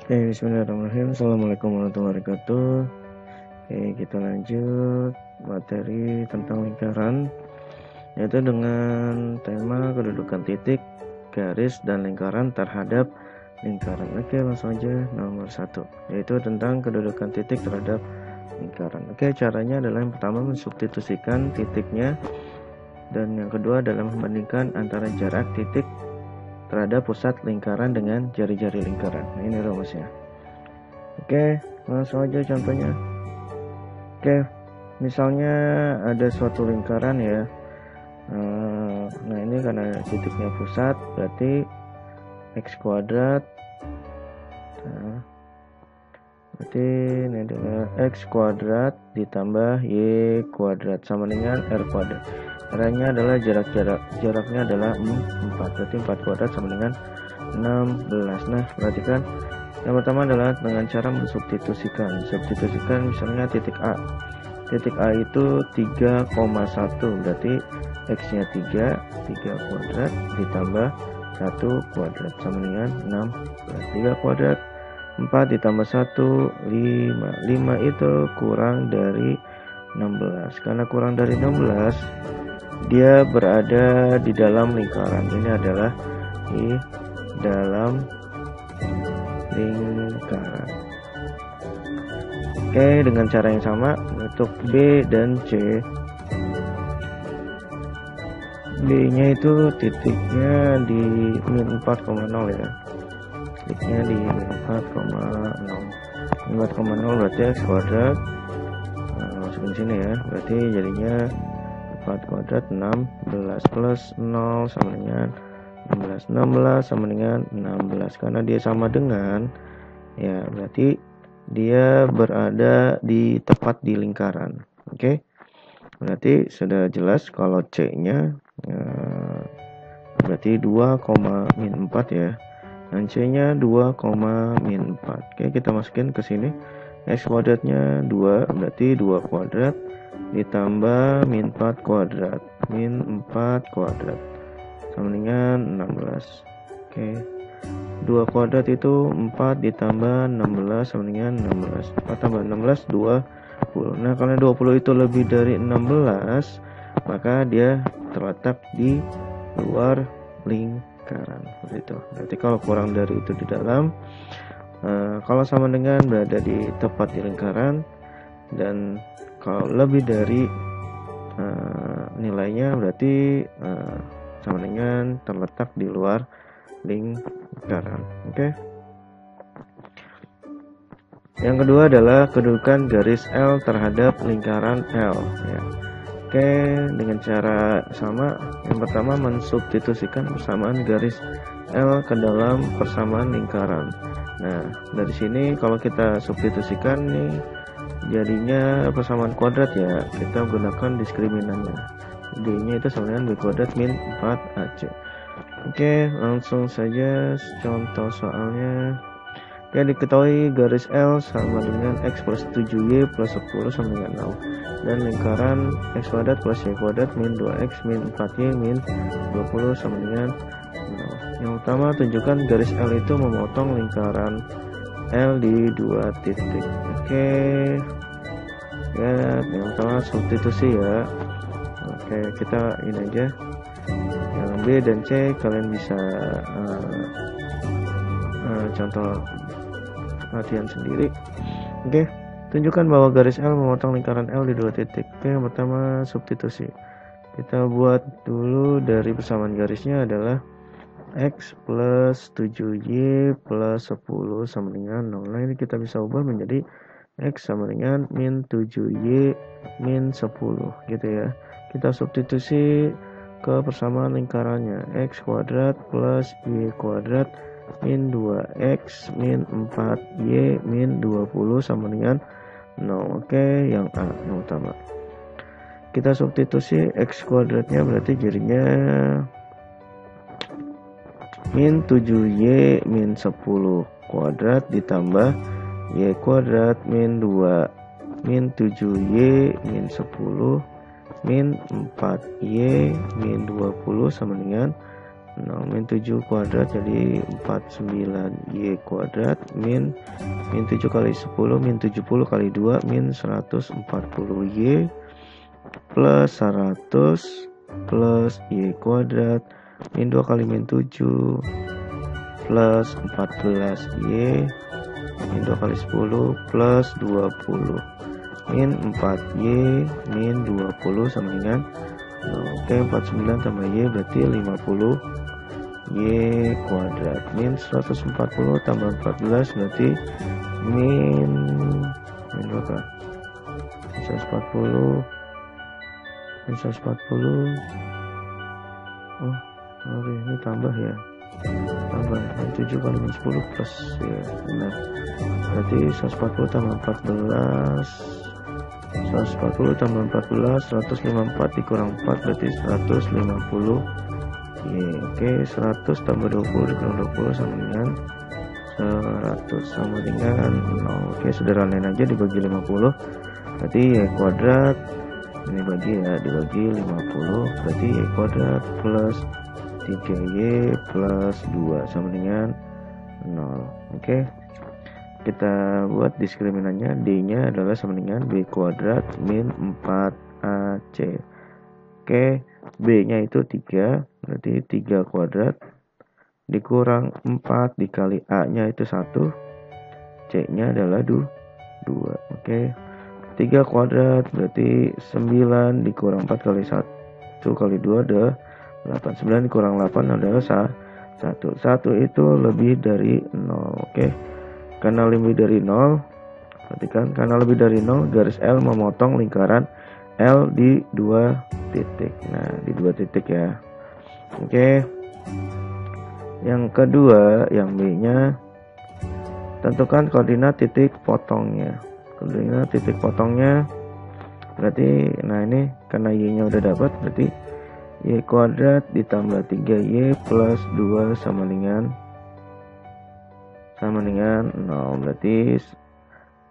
Oke, bismillahirrahmanirrahim. Assalamualaikum warahmatullahi wabarakatuh. Oke, kita lanjut materi tentang lingkaran, yaitu dengan tema kedudukan titik, garis, dan lingkaran terhadap lingkaran. Oke, langsung aja nomor 1, yaitu tentang kedudukan titik terhadap lingkaran. Oke, caranya adalah yang pertama mensubstitusikan titiknya, dan yang kedua adalah membandingkan antara jarak titik terhadap pusat lingkaran dengan jari-jari lingkaran. Nah, ini rumusnya. Oke, langsung aja contohnya. Oke, misalnya ada suatu lingkaran ya. Nah, ini karena titiknya pusat, berarti x kuadrat. Nah, berarti ini adalah x kuadrat ditambah y kuadrat sama dengan r kuadrat. R-nya adalah jaraknya adalah 4, berarti 4 kuadrat sama dengan 16. Nah, perhatikan yang pertama adalah dengan cara mensubstitusikan. Substitusikan misalnya titik A. Titik A itu 3,1, berarti x-nya 3 kuadrat ditambah 1 kuadrat sama dengan 16. 3 kuadrat 4 ditambah 1, 5. 5 itu kurang dari 16. Karena kurang dari 16, dia berada di dalam lingkaran. Ini adalah di dalam lingkaran. Oke, dengan cara yang sama untuk B dan C. B nya itu titiknya di min 4,0 ya. Titiknya di min 4,0. 4,0 berarti x kuadrat. Masukin sini ya. Berarti jadinya 4 kuadrat 16 plus 0 sama dengan 16. 16 sama dengan 16. Karena dia sama dengan, ya berarti dia berada tepat di lingkaran. Oke, berarti sudah jelas kalau C nya berarti 2,-4 ya, dan C nya 2,-4. Oke, kita masukin ke sini. X kuadratnya 2, berarti 2 kuadrat ditambah min 4 kuadrat. Min 4 kuadrat sama dengan 16. Oke, 2 kuadrat itu 4 ditambah 16 sama dengan 16. 4 tambah 16, 20. Nah, karena 20 itu lebih dari 16, maka dia terletak di luar lingkaran. Begitu. Berarti kalau kurang dari itu di dalam, kalau sama dengan berada di tepat di lingkaran, dan kalau lebih dari nilainya berarti sama dengan terletak di luar lingkaran. Oke. Yang kedua adalah kedudukan garis L terhadap lingkaran L ya. Oke, dengan cara sama. Yang pertama mensubstitusikan persamaan garis L ke dalam persamaan lingkaran. Nah, dari sini kalau kita substitusikan nih, jadinya persamaan kuadrat ya. Kita gunakan diskriminannya. D-nya itu sama dengan B kuadrat min 4AC. Oke, langsung saja contoh soalnya. Ya, diketahui garis L sama dengan X plus 7Y plus 10 sama dengan 0. Dan lingkaran X kuadrat plus Y kuadrat min 2X min 4Y min 20 sama dengan 0. Yang pertama, tunjukkan garis L itu memotong lingkaran L di 2 titik. Oke. Ya, yang pertama substitusi ya. Oke, kita ini aja. Yang B dan C kalian bisa contoh latihan sendiri. Oke, tunjukkan bahwa garis L memotong lingkaran L di 2 titik. Oke, yang pertama substitusi. Kita buat dulu dari persamaan garisnya adalah X plus 7Y plus 10 sama dengan 0. Nah, ini kita bisa ubah menjadi X sama dengan min 7Y min 10 gitu ya. Kita substitusi ke persamaan lingkarannya. X kuadrat plus Y kuadrat min 2X min 4Y min 20 sama dengan 0. Oke, yang A yang utama. Kita substitusi X kuadratnya berarti jadinya min 7Y min 10 kuadrat ditambah Y kuadrat min 2 min 7Y min 10 min 4Y min 20 sama dengan 0 min 7 kuadrat jadi 49y kuadrat min 7 kali 10 min 70 kali 2 min 140y plus 100 plus y kuadrat min 2 kali min 7 plus 14y min 2 kali 10 plus 20 min 4y min 20 sama dengan 0. Oke, 49 tambah y berarti 50 y kuadrat min 140 tambah 14 berarti min berapa? 140 oh sorry, ini tambah ya, tambah 7 kali min 10 plus ya, benar, berarti 140 tambah 14 140 tambah 14 154 dikurang 4 berarti 150 ya. Oke, 100 tambah 20 dikurang 20 sama dengan 100 sama dengan 0. Oke, sederhanain aja, dibagi 50 berarti y kuadrat ini bagi ya, dibagi 50 berarti y kuadrat plus 3y plus 2 sama dengan 0. Oke, kita buat diskriminannya, d nya adalah sama dengan b kuadrat min 4ac. Oke, b nya itu 3 berarti 3 kuadrat dikurang 4 dikali a nya itu 1, c nya adalah 2. Oke, 3 kuadrat berarti 9 dikurang 4 kali 1 kali 2 adalah 8. 9 dikurang 8 adalah 1. 1 itu lebih dari 0. Oke, karena lebih dari 0, perhatikan, karena lebih dari 0 garis L memotong lingkaran L di 2 titik. Nah, di 2 titik ya. Oke, yang kedua, yang B nya, tentukan koordinat titik potongnya. Koordinat titik potongnya berarti, nah ini karena y nya udah dapat, berarti y kuadrat ditambah 3y plus 2 sama dengan 0. Berarti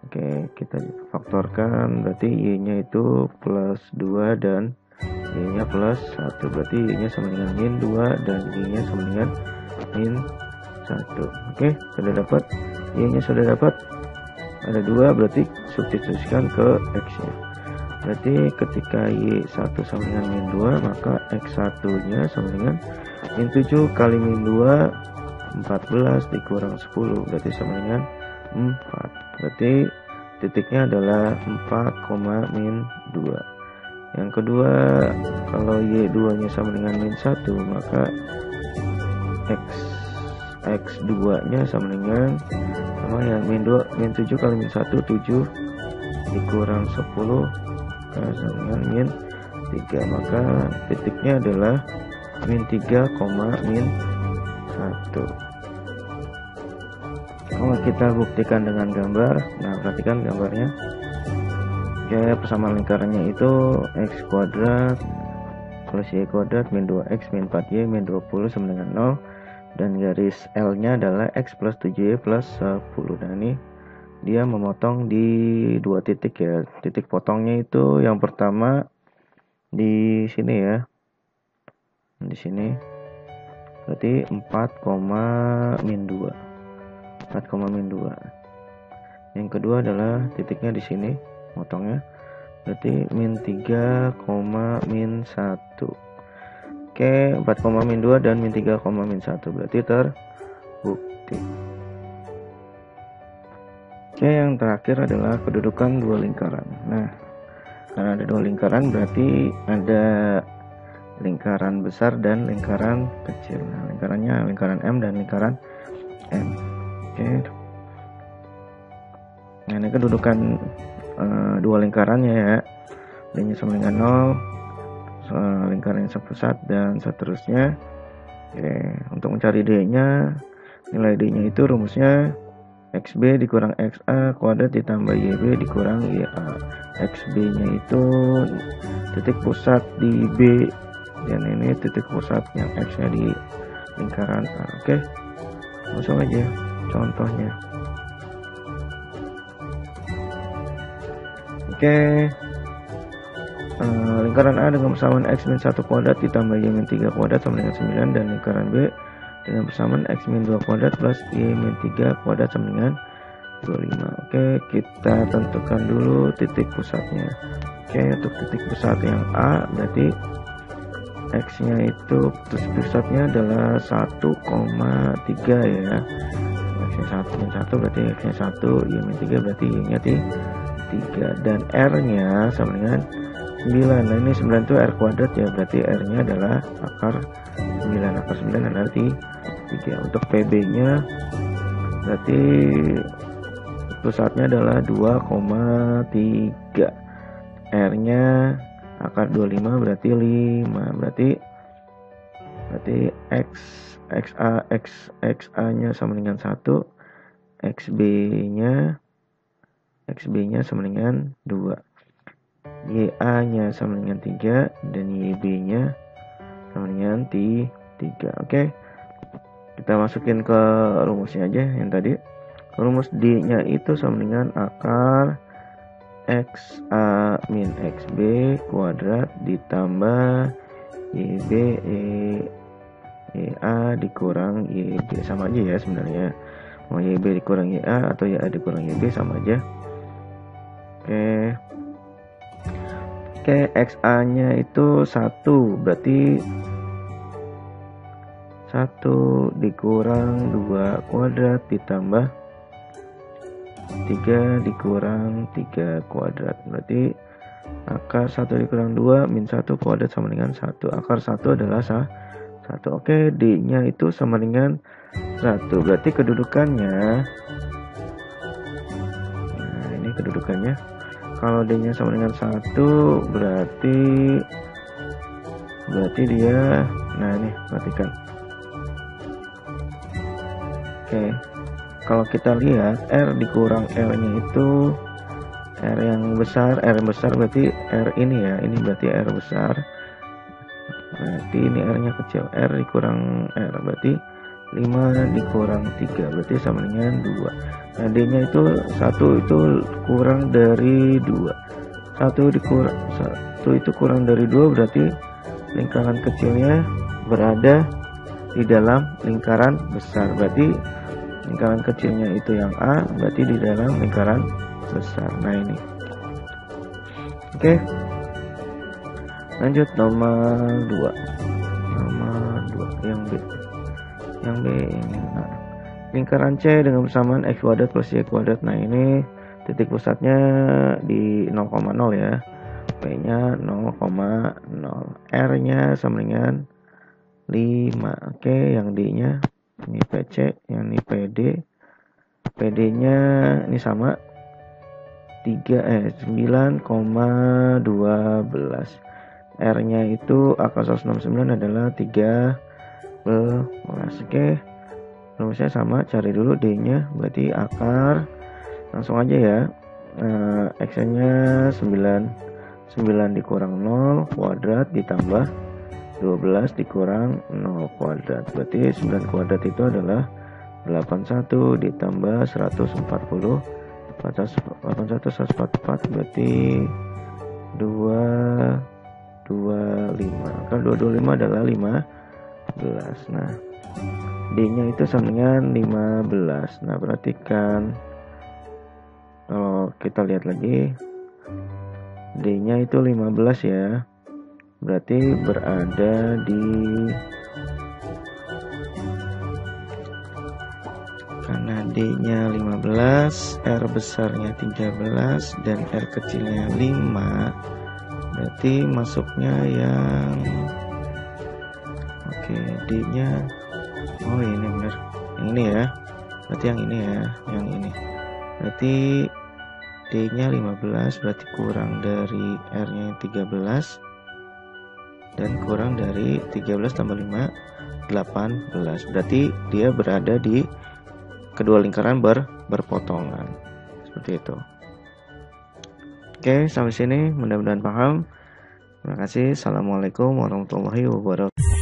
oke, kita faktorkan, berarti y nya itu plus 2 dan y nya plus 1, berarti y nya sama dengan min 2 dan y nya sama dengan min 1. Oke, sudah dapat, y nya sudah dapat, ada 2, berarti substitusikan ke x nya. Berarti ketika y1 sama dengan min 2, maka x1 nya sama dengan min 7 kali min 2 14 dikurang 10 berarti sama dengan 4. Berarti titiknya adalah 4, min 2. Yang kedua, kalau y2 nya sama dengan min 1, maka x2 nya sama dengan ya min 7 kali min 1 7 dikurang 10 sama dengan min 3, maka titiknya adalah min 3, min 1. Kita buktikan dengan gambar. Nah, perhatikan gambarnya. Oke, persamaan lingkarannya itu x kuadrat plus y kuadrat min 2x min 4y min 20 sama dengan 0, dan garis L nya adalah x plus 7y plus 10. Nah, ini dia memotong di 2 titik ya. Titik potongnya itu yang pertama di sini ya, di sini berarti 4, min 2. Yang kedua adalah titiknya di sini, potongnya berarti min 3, min 1. Oke, 4, min 2 dan min 3, min 1 berarti terbukti. Oke, yang terakhir adalah kedudukan 2 lingkaran. Nah, karena ada 2 lingkaran berarti ada lingkaran besar dan lingkaran kecil. Nah, lingkarannya lingkaran M dan lingkaran M. Oke. Nah, ini kedudukan 2 lingkarannya ya. D-nya sama dengan 0, lingkaran yang sepusat dan seterusnya. Oke, untuk mencari D-nya, nilai D-nya itu rumusnya XB dikurang XA kuadrat ditambah YB dikurang YA. XB-nya itu titik pusat di B, dan ini titik pusat yang X-nya di lingkaran A. Oke, langsung aja contohnya. Oke, lingkaran A dengan persamaan x min 1 kuadrat ditambah y min 3 kuadrat sama dengan 9, dan lingkaran B dengan persamaan x min 2 kuadrat plus y min 3 kuadrat sama dengan 25. Oke, kita tentukan dulu titik pusatnya. Oke, untuk titik pusat yang A berarti x nya itu titik pusatnya adalah 1,3 ya. X nya 1 berarti x nya 1, y min 3 berarti y nya 3, dan r nya sama dengan 9. Nah ini 9 itu r kuadrat ya, berarti r nya adalah akar 9. Akar 9 adalah 3. Untuk pb nya berarti pusatnya adalah 2,3, r nya akar 25 berarti 5, berarti xa nya sama dengan 1, xb nya sama dengan 2, ya nya sama dengan 3, dan yb nya sama dengan 3. Oke, kita masukin ke rumusnya aja yang tadi. Rumus D nya itu sama dengan akar xa min xb kuadrat ditambah yb ya dikurang yb, sama aja ya sebenarnya, mau yb dikurang ya atau ya dikurang yb sama aja. Oke, xa nya itu 1, berarti 1 dikurang 2 kuadrat ditambah 3 dikurang 3 kuadrat, berarti akar 1 dikurang 2 min 1 kuadrat sama dengan 1. Akar 1 adalah 1. Oke, D nya itu sama dengan 1, berarti kedudukannya, nah ini kedudukannya, kalau D nya sama dengan 1 berarti dia, nah ini perhatikan. Oke, kalau kita lihat R dikurang R nya itu R yang besar berarti R ini ya, ini berarti R besar, berarti ini R nya kecil, R dikurang R berarti 5 dikurang 3 berarti sama dengan 2. Nah D nya itu 1 itu kurang dari 2, 1 itu kurang dari 2 berarti lingkaran kecilnya berada di dalam lingkaran besar, berarti lingkaran kecilnya itu yang A berarti di dalam lingkaran besar. Nah ini. Oke, lanjut nomor 2 yang B ini. Nah, lingkaran C dengan persamaan x kuadrat plus y kuadrat. Nah ini titik pusatnya di 0,0 ya, p nya 0,0, r nya sama dengan 5. Oke, yang D nya ini PC, yang ini PD nya ini sama 9,12, R nya itu akar 169 adalah 13. Oke, rumusnya sama, cari dulu D nya berarti akar, langsung aja ya. X nya 9 dikurang 0 kuadrat ditambah 12 dikurang 0 kuadrat, berarti 9 kuadrat itu adalah 81 ditambah 140, 144 berarti 225, kan 225 adalah 15. Nah D nya itu sama dengan 15. Nah perhatikan, kalau kita lihat lagi D nya itu 15 ya, berarti berada di, karena D nya 15, R besarnya 13 dan R kecilnya 5, berarti masuknya yang, oke, D nya, oh ini benar, yang ini ya, berarti yang ini ya, yang ini berarti D nya 15 berarti kurang dari R nya 13, dan kurang dari 13 tambah 5 18, berarti dia berada di kedua lingkaran berpotongan seperti itu. Oke, sampai sini mudah-mudahan paham. Terima kasih. Assalamualaikum warahmatullahi wabarakatuh.